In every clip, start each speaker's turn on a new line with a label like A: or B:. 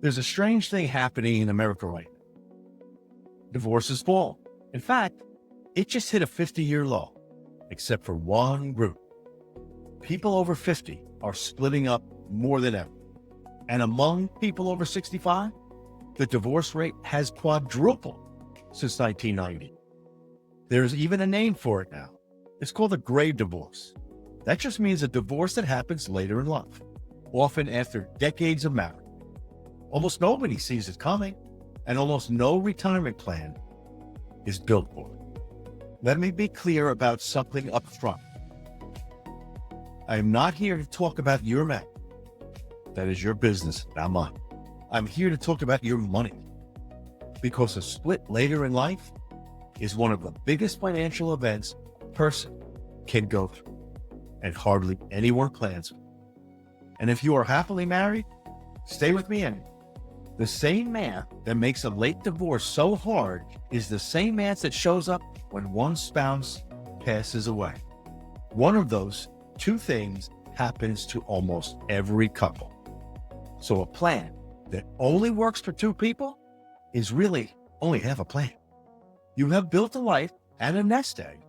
A: There's a strange thing happening in America right now. Divorces fall. In fact, it just hit a 50-year low, except for one group. People over 50 are splitting up more than ever. And among people over 65, the divorce rate has quadrupled since 1990. There's even a name for it now. It's called a grave divorce. That just means a divorce that happens later in life, often after decades of marriage. Almost nobody sees it coming, and almost no retirement plan is built for it. Let me be clear about something up front. I am not here to talk about your marriage. That is your business, not mine. I'm here to talk about your money, because a split later in life is one of the biggest financial events a person can go through, and hardly anyone plans for. And if you are happily married, stay with me anyway. The same math that makes a late divorce so hard is the same math that shows up when one spouse passes away. One of those two things happens to almost every couple. So a plan that only works for two people is really only half a plan. You have built a life and a nest egg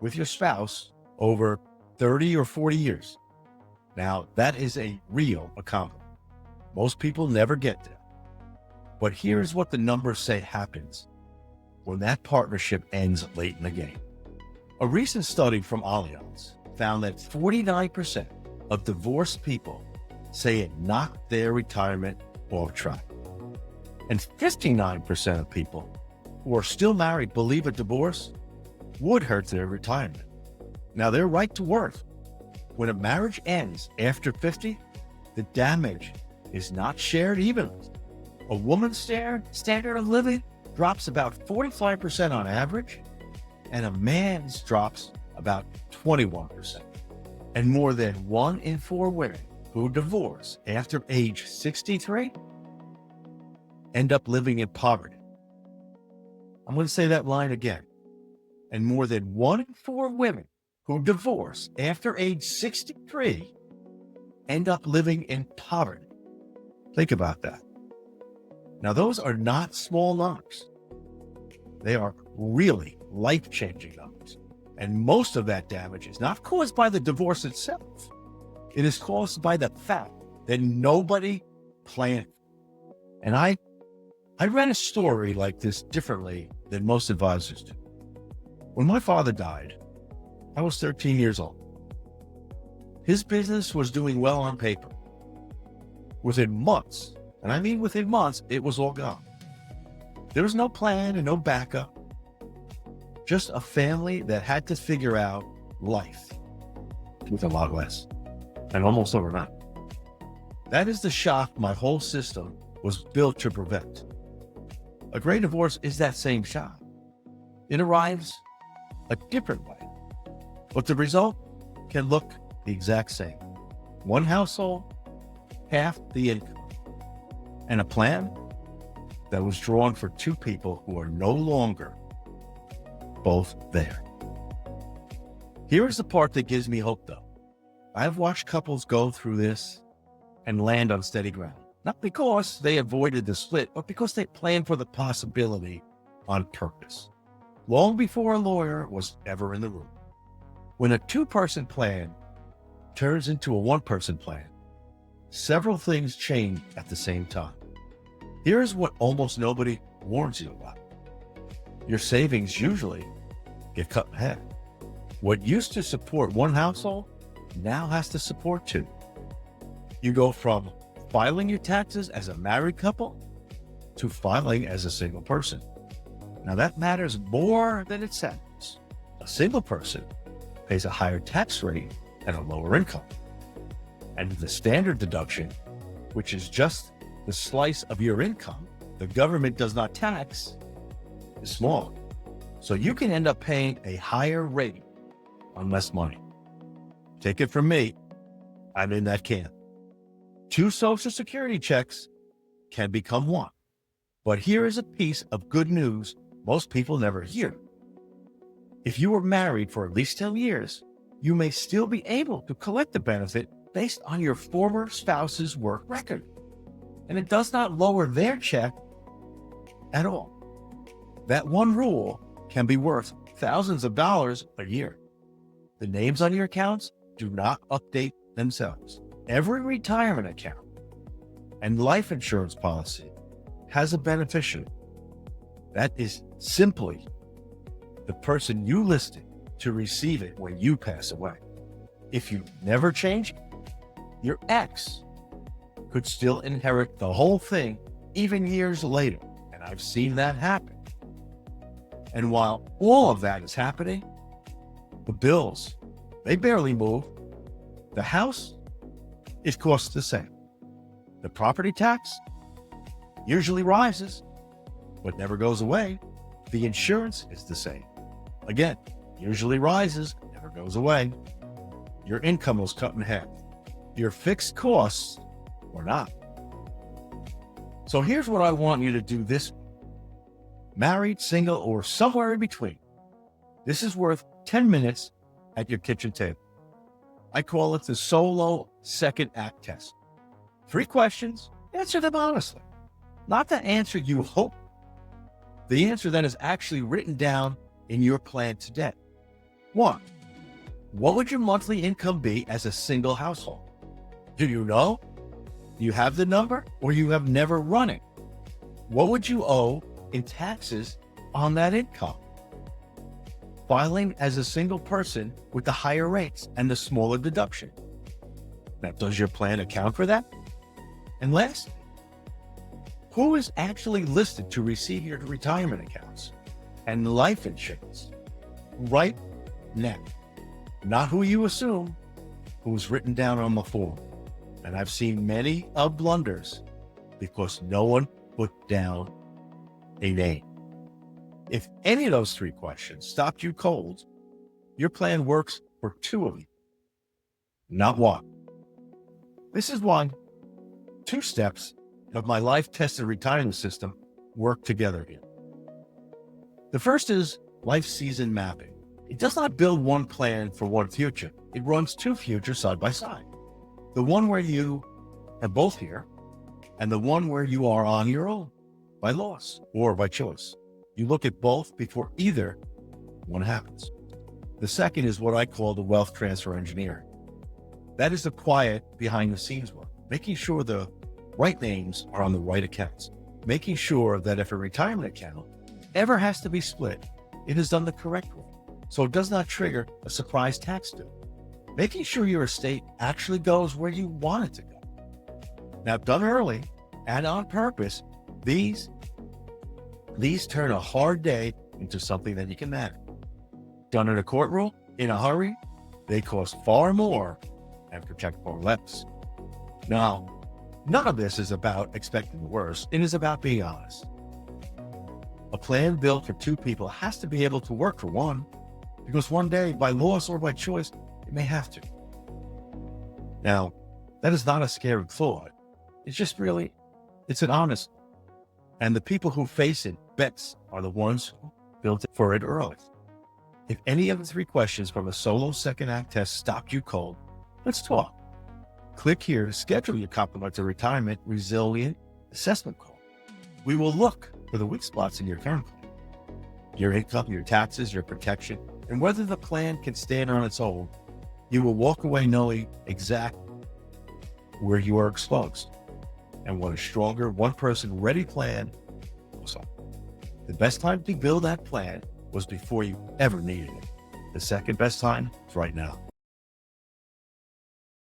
A: with your spouse over 30 or 40 years. Now, that is a real accomplishment. Most people never get there. But here's what the numbers say happens when that partnership ends late in the game. A recent study from Allianz found that 49% of divorced people say it knocked their retirement off track. And 59% of people who are still married believe a divorce would hurt their retirement. Now, they're right to worth. When a marriage ends after 50, the damage is not shared evenly. A woman's standard of living drops about 45% on average, and a man's drops about 21%. And more than 1 in 4 women who divorce after age 63 end up living in poverty. I'm going to say that line again. And more than 1 in 4 women who divorce after age 63 end up living in poverty. Think about that. Now, those are not small numbers. They are really life-changing numbers. And most of that damage is not caused by the divorce itself. It is caused by the fact that nobody planned. And I read a story like this differently than most advisors do. When my father died, I was 13 years old. His business was doing well on paper. Within months, and I mean within months, it was all gone. There was no plan and no backup. Just a family that had to figure out life with a lot less, and almost overnight. That is the shock my whole system was built to prevent. A great divorce is that same shock. It arrives a different way, but the result can look the exact same. One household, half the income, and a plan that was drawn for two people who are no longer both there. Here is the part that gives me hope, though. I've watched couples go through this and land on steady ground, not because they avoided the split, but because they planned for the possibility on purpose, long before a lawyer was ever in the room. When a two-person plan turns into a one-person plan, several things change at the same time. Here's what almost nobody warns you about. Your savings usually get cut in half. What used to support one household now has to support two. You go from filing your taxes as a married couple to filing as a single person. Now that matters more than it sounds. A single person pays a higher tax rate and a lower income. And the standard deduction, which is just the slice of your income the government does not tax, is small. So you can end up paying a higher rate on less money. Take it from me, I'm in that camp. 2 Social Security checks can become 1. But here is a piece of good news most people never hear. If you were married for at least 10 years, you may still be able to collect the benefit based on your former spouse's work record. and it does not lower their check at all. That one rule can be worth thousands of dollars a year. The names on your accounts do not update themselves. Every retirement account and life insurance policy has a beneficiary. That is simply the person you listed to receive it when you pass away. If you never change it, your ex could still inherit the whole thing even years later. And I've seen that happen. And while all of that is happening, the bills, they barely move. The house, it costs the same. The property tax usually rises, but never goes away. The insurance is the same. Again, usually rises, never goes away. Your income was cut in half. Your fixed costs were not. So here's what I want you to do this week. Married, single, or somewhere in between. This is worth 10 minutes at your kitchen table. I call it the solo second act test. 3 questions, answer them honestly. Not the answer you hope. The answer that is actually written down in your plan today. 1, what would your monthly income be as a single household? Do you know? Do you have the number, or you have never run it? What would you owe in taxes on that income? Filing as a single person with the higher rates and the smaller deduction. Now, does your plan account for that? And last, who is actually listed to receive your retirement accounts and life insurance right now? Not who you assume, who's written down on the form. And I've seen many of blunders because no one put down a name. If any of those 3 questions stopped you cold, your plan works for 2 of you, not 1. This is why 2 steps of my life-tested retirement system work together here. The first is life season mapping. It does not build one plan for one future. It runs 2 futures side by side. The one where you have both here, and the one where you are on your own, by loss or by choice. You look at both before either one happens. The second is what I call the wealth transfer engineering. That is the quiet behind the scenes work, making sure the right names are on the right accounts, making sure that if a retirement account ever has to be split, it is done the correct way, so it does not trigger a surprise tax due. Making sure your estate actually goes where you want it to go. Now, done early and on purpose, these turn a hard day into something that you can manage. Done in a courtroom, in a hurry, they cost far more and protect far less. Now, none of this is about expecting the worst. It is about being honest. A plan built for 2 people has to be able to work for one, because one day, by loss or by choice, it may have to. Now, that is not a scary thought. It's just really, it's an honest. And the people who face it bets are the ones who built it for it early. If any of the 3 questions from a solo second act test stopped you cold, let's talk. Click here to schedule your complimentary retirement resilient assessment call. We will look for the weak spots in your current plan, your income, your taxes, your protection, and whether the plan can stand on its own. You will walk away knowing exactly where you are exposed and what a stronger one-person ready plan looks like. The best time to build that plan was before you ever needed it. The second best time is right now.